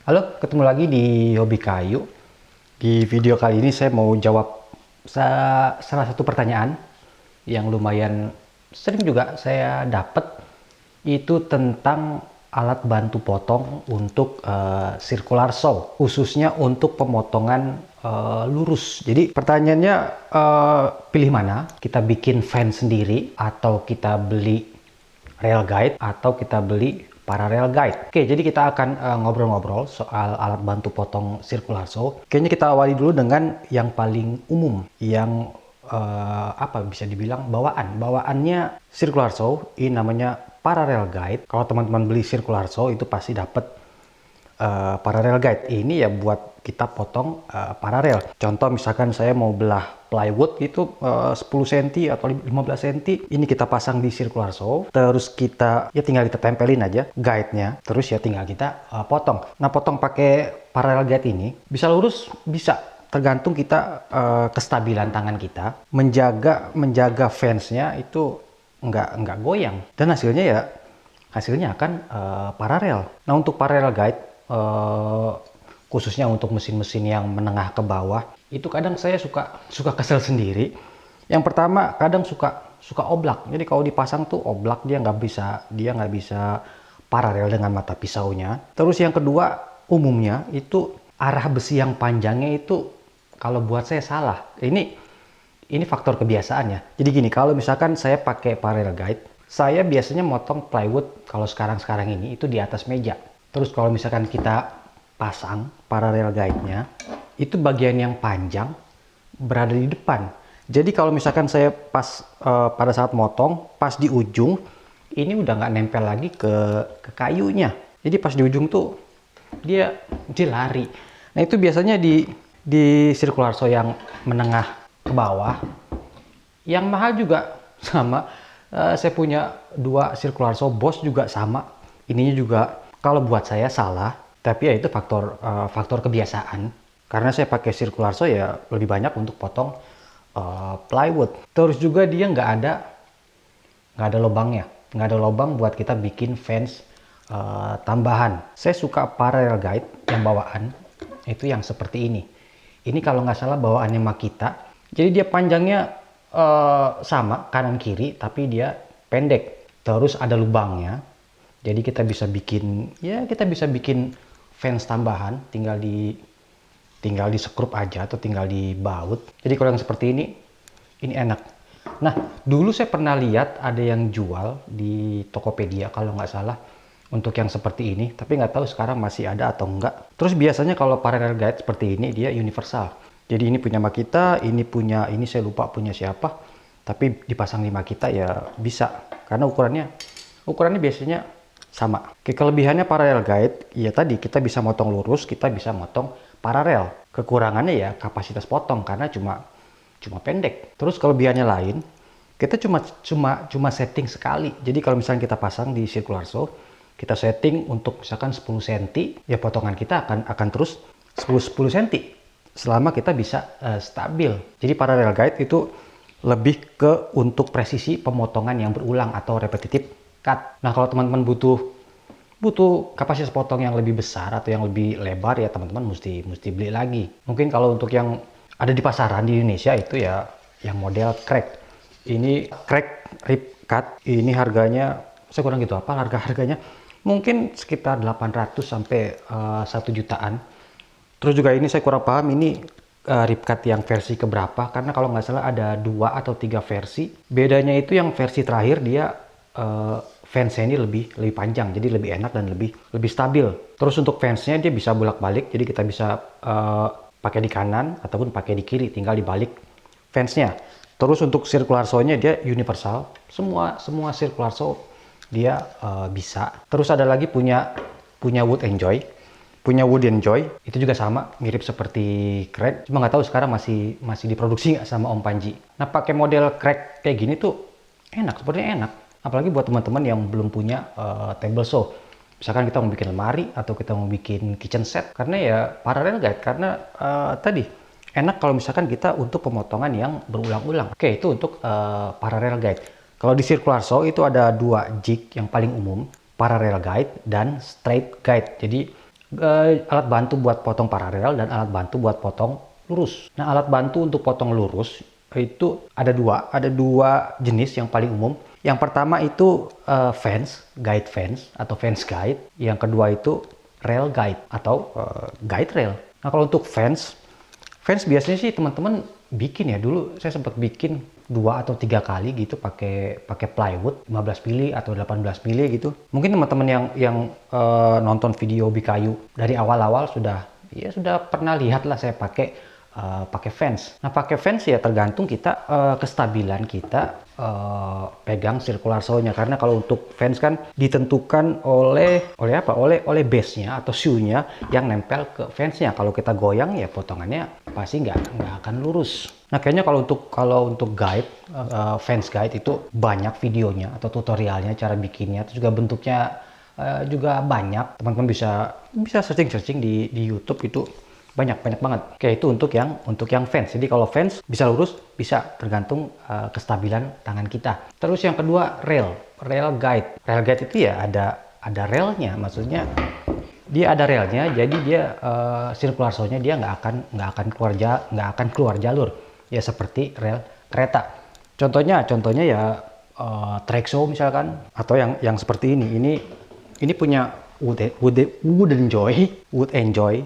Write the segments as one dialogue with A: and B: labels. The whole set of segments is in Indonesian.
A: Halo, ketemu lagi di Hobi Kayu. Di video kali ini saya mau jawab salah satu pertanyaan yang lumayan sering juga saya dapat, itu tentang alat bantu potong untuk circular saw, khususnya untuk pemotongan lurus. Jadi pertanyaannya, pilih mana? Kita bikin fan sendiri atau kita beli rail guide atau kita beli parallel guide. Oke, jadi kita akan ngobrol-ngobrol soal alat bantu potong circular saw. Kayaknya kita awali dulu dengan yang paling umum, yang apa bisa dibilang bawaan. Bawaannya circular saw ini namanya parallel guide. Kalau teman-teman beli circular saw itu pasti dapat parallel guide. Ini ya buat kita potong paralel. Contoh misalkan saya mau belah plywood itu 10 cm atau 15 cm, ini kita pasang di circular saw, terus kita ya tinggal kita tempelin aja guide-nya, terus ya tinggal kita potong. Nah, potong pakai parallel guide ini bisa lurus, bisa tergantung kita kestabilan tangan kita, menjaga fansnya itu nggak goyang, dan hasilnya akan paralel. Nah, untuk parallel guide khususnya untuk mesin-mesin yang menengah ke bawah, itu kadang saya suka kesel sendiri. Yang pertama, kadang suka oblak. Jadi kalau dipasang tuh oblak, dia nggak bisa paralel dengan mata pisaunya. Terus yang kedua, umumnya itu arah besi yang panjangnya itu kalau buat saya salah. Ini faktor kebiasaan ya. Jadi gini, kalau misalkan saya pakai parallel guide, saya biasanya motong plywood kalau sekarang ini itu di atas meja. Terus kalau misalkan kita pasang parallel guide-nya, itu bagian yang panjang berada di depan. Jadi kalau misalkan saya pada saat motong, pas di ujung, ini udah nggak nempel lagi ke kayunya. Jadi pas di ujung tuh dia lari. Nah, itu biasanya di circular saw yang menengah ke bawah. Yang mahal juga sama. Saya punya 2 circular saw Bosch juga sama. Ininya juga kalau buat saya salah. Tapi ya itu faktor kebiasaan. Karena saya pakai circular saw ya lebih banyak untuk potong plywood. Terus juga dia nggak ada lubangnya. Nggak ada lubang buat kita bikin fence tambahan. Saya suka parallel guide yang bawaan. Itu yang seperti ini. Ini kalau nggak salah bawaannya Makita. Jadi dia panjangnya sama kanan kiri, tapi dia pendek. Terus ada lubangnya. Jadi kita bisa bikin fans tambahan, tinggal di sekrup aja atau tinggal dibaut. Jadi kalau yang seperti ini enak. Nah, dulu saya pernah lihat ada yang jual di Tokopedia kalau nggak salah untuk yang seperti ini, tapi nggak tahu sekarang masih ada atau enggak. Terus biasanya kalau parallel guide seperti ini dia universal. Jadi ini punya Makita, ini saya lupa punya siapa, tapi dipasang di Makita ya bisa, karena ukurannya biasanya sama. Oke, kelebihannya parallel guide, ya tadi kita bisa motong lurus, kita bisa motong paralel. Kekurangannya ya kapasitas potong karena cuma pendek. Terus kelebihannya lain, kita cuma setting sekali. Jadi kalau misalnya kita pasang di circular saw, kita setting untuk misalkan 10 cm, ya potongan kita akan terus 10 cm selama kita bisa stabil. Jadi parallel guide itu lebih ke untuk presisi pemotongan yang berulang atau repetitif cut. Nah, kalau teman-teman butuh kapasitas potong yang lebih besar atau yang lebih lebar, ya teman-teman mesti beli lagi. Mungkin kalau untuk yang ada di pasaran di Indonesia itu ya yang model crack. Ini crack rip cut. Ini harganya saya kurang gitu harganya mungkin sekitar 800 sampai 1 jutaan. Terus juga ini saya kurang paham ini rip cut yang versi keberapa, karena kalau nggak salah ada 2 atau 3 versi. Bedanya itu yang versi terakhir dia fansnya ini lebih panjang, jadi lebih enak dan lebih stabil. Terus untuk fansnya dia bisa bolak-balik, jadi kita bisa pakai di kanan ataupun pakai di kiri, tinggal dibalik fansnya. Terus untuk circular saw-nya dia universal, semua circular saw dia bisa. Terus ada lagi punya Wood Enjoy. Punya Wood Enjoy itu juga sama, mirip seperti crack, cuma nggak tahu sekarang masih diproduksi nggak sama Om Panji. Nah, pakai model crack kayak gini tuh sepertinya enak. Apalagi buat teman-teman yang belum punya table saw. Misalkan kita mau bikin lemari atau kita mau bikin kitchen set. Karena ya parallel guide. Karena tadi enak kalau misalkan kita untuk pemotongan yang berulang-ulang. Oke, itu untuk parallel guide. Kalau di circular saw itu ada 2 jig yang paling umum. Parallel guide dan straight guide. Jadi alat bantu buat potong paralel dan alat bantu buat potong lurus. Nah, alat bantu untuk potong lurus itu ada dua jenis yang paling umum. Yang pertama itu guide fence atau fence guide. Yang kedua itu rail guide atau guide rail. Nah, kalau untuk fence biasanya sih teman-teman bikin ya. Dulu saya sempat bikin 2 atau 3 kali gitu pakai plywood 15 mili atau 18 mili gitu. Mungkin teman-teman yang nonton video Bikayu dari awal-awal sudah pernah lihat lah saya pakai fence. Nah, pakai fence ya tergantung kita kestabilan kita pegang circular saw-nya, karena kalau untuk fence kan ditentukan oleh base-nya atau shoe-nya yang nempel ke fence-nya. Kalau kita goyang ya potongannya pasti nggak akan lurus. Nah, kayaknya kalau untuk guide fence guide itu banyak videonya atau tutorialnya cara bikinnya, itu juga bentuknya juga banyak. Teman-teman bisa searching di YouTube, itu banyak banget. Oke, itu untuk yang fence. Jadi kalau fence bisa lurus, bisa tergantung kestabilan tangan kita. Terus yang kedua rail guide. Rail guide itu ya ada railnya, maksudnya dia ada railnya, jadi dia circular saw-nya dia nggak akan keluar jalur ya, seperti rel kereta. Contohnya ya track saw misalkan, atau yang seperti ini punya Wood Enjoy.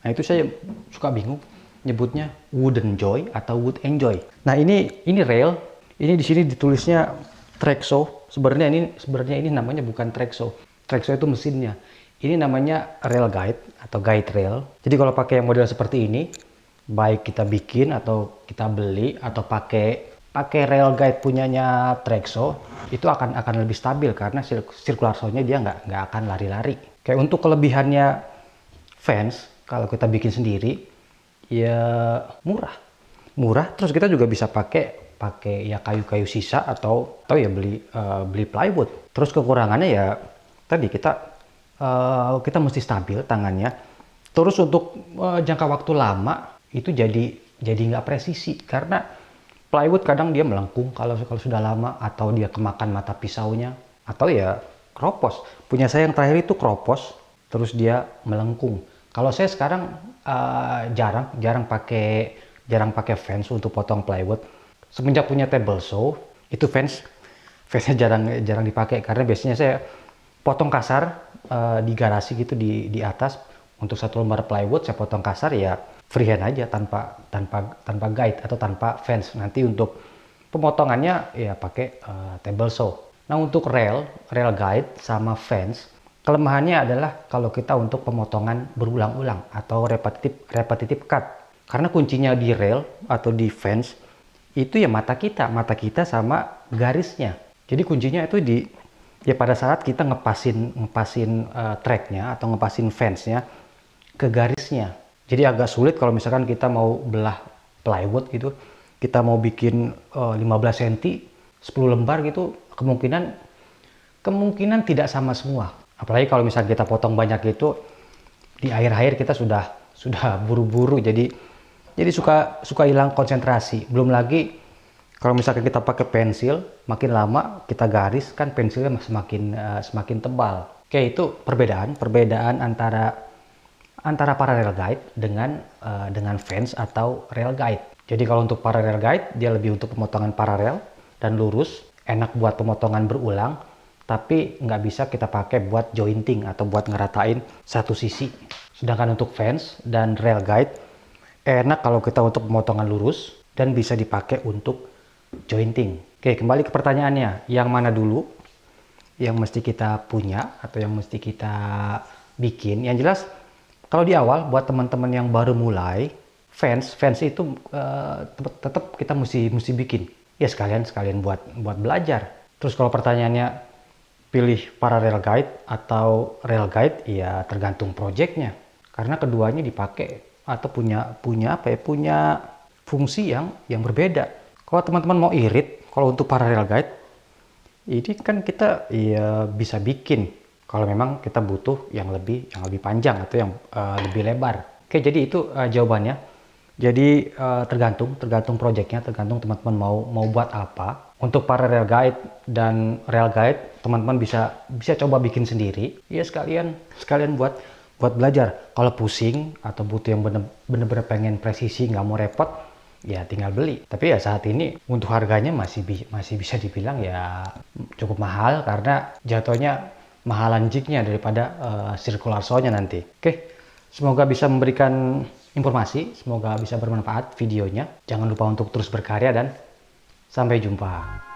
A: Nah, itu saya suka bingung nyebutnya Wooden Joy atau Wood Enjoy. Nah, ini rail, ini di sini ditulisnya track saw. Sebenarnya ini namanya bukan track saw. Track saw itu mesinnya. Ini namanya rail guide atau guide rail. Jadi kalau pakai yang model seperti ini, baik kita bikin atau kita beli atau pakai rail guide punyanya track saw, itu akan lebih stabil karena circular saw-nya dia nggak akan lari-lari. Kayak untuk kelebihannya fence, kalau kita bikin sendiri ya murah, terus kita juga bisa pakai ya kayu-kayu sisa atau ya beli plywood. Terus kekurangannya ya tadi kita mesti stabil tangannya. Terus untuk jangka waktu lama itu jadi nggak presisi, karena plywood kadang dia melengkung kalau sudah lama, atau dia kemakan mata pisaunya, atau ya kropos. Punya saya yang terakhir itu kropos terus dia melengkung. Kalau saya sekarang jarang pakai fence untuk potong plywood. Semenjak punya table saw, itu fence-nya jarang dipakai, karena biasanya saya potong kasar di garasi gitu di atas. Untuk 1 lembar plywood saya potong kasar ya freehand aja, tanpa guide atau tanpa fence. Nanti untuk pemotongannya ya pakai table saw. Nah, untuk rail guide sama fence, kelemahannya adalah kalau kita untuk pemotongan berulang-ulang atau repetitive cut. Karena kuncinya di rail atau di fence itu ya mata kita sama garisnya. Jadi kuncinya itu pada saat kita ngepasin tracknya atau ngepasin fence-nya ke garisnya. Jadi agak sulit kalau misalkan kita mau belah plywood gitu, kita mau bikin 15 cm 10 lembar gitu, kemungkinan tidak sama semua. Apalagi kalau misalnya kita potong banyak itu, di akhir-akhir kita sudah buru-buru, jadi suka hilang konsentrasi. Belum lagi kalau misalkan kita pakai pensil, makin lama kita garis kan pensilnya semakin tebal. Oke, itu perbedaan antara parallel guide dengan fence atau rail guide. Jadi kalau untuk parallel guide dia lebih untuk pemotongan paralel dan lurus, enak buat pemotongan berulang. Tapi nggak bisa kita pakai buat jointing atau buat ngeratain satu sisi. Sedangkan untuk fence dan rail guide enak kalau kita untuk pemotongan lurus dan bisa dipakai untuk jointing. Oke, kembali ke pertanyaannya, yang mana dulu yang mesti kita punya atau yang mesti kita bikin? Yang jelas kalau di awal buat teman-teman yang baru mulai, fence itu tetap kita mesti bikin. Ya sekalian buat belajar. Terus kalau pertanyaannya pilih parallel guide atau rail guide, ya tergantung projectnya, karena keduanya dipakai atau punya fungsi yang berbeda. Kalau teman-teman mau irit, kalau untuk parallel guide ini kan kita ya bisa bikin kalau memang kita butuh yang lebih panjang atau yang lebih lebar. Oke, jadi itu jawabannya. Jadi tergantung projectnya, tergantung teman-teman mau buat apa. Untuk parallel guide dan rail guide, teman-teman bisa coba bikin sendiri. Ya sekalian buat buat belajar. Kalau pusing atau butuh yang bener-bener pengen presisi, nggak mau repot, ya tinggal beli. Tapi ya saat ini untuk harganya masih bisa dibilang ya cukup mahal, karena jatuhnya mahalan jignya daripada circular saw-nya nanti. Oke, semoga bisa memberikan informasi, semoga bisa bermanfaat videonya. Jangan lupa untuk terus berkarya dan sampai jumpa.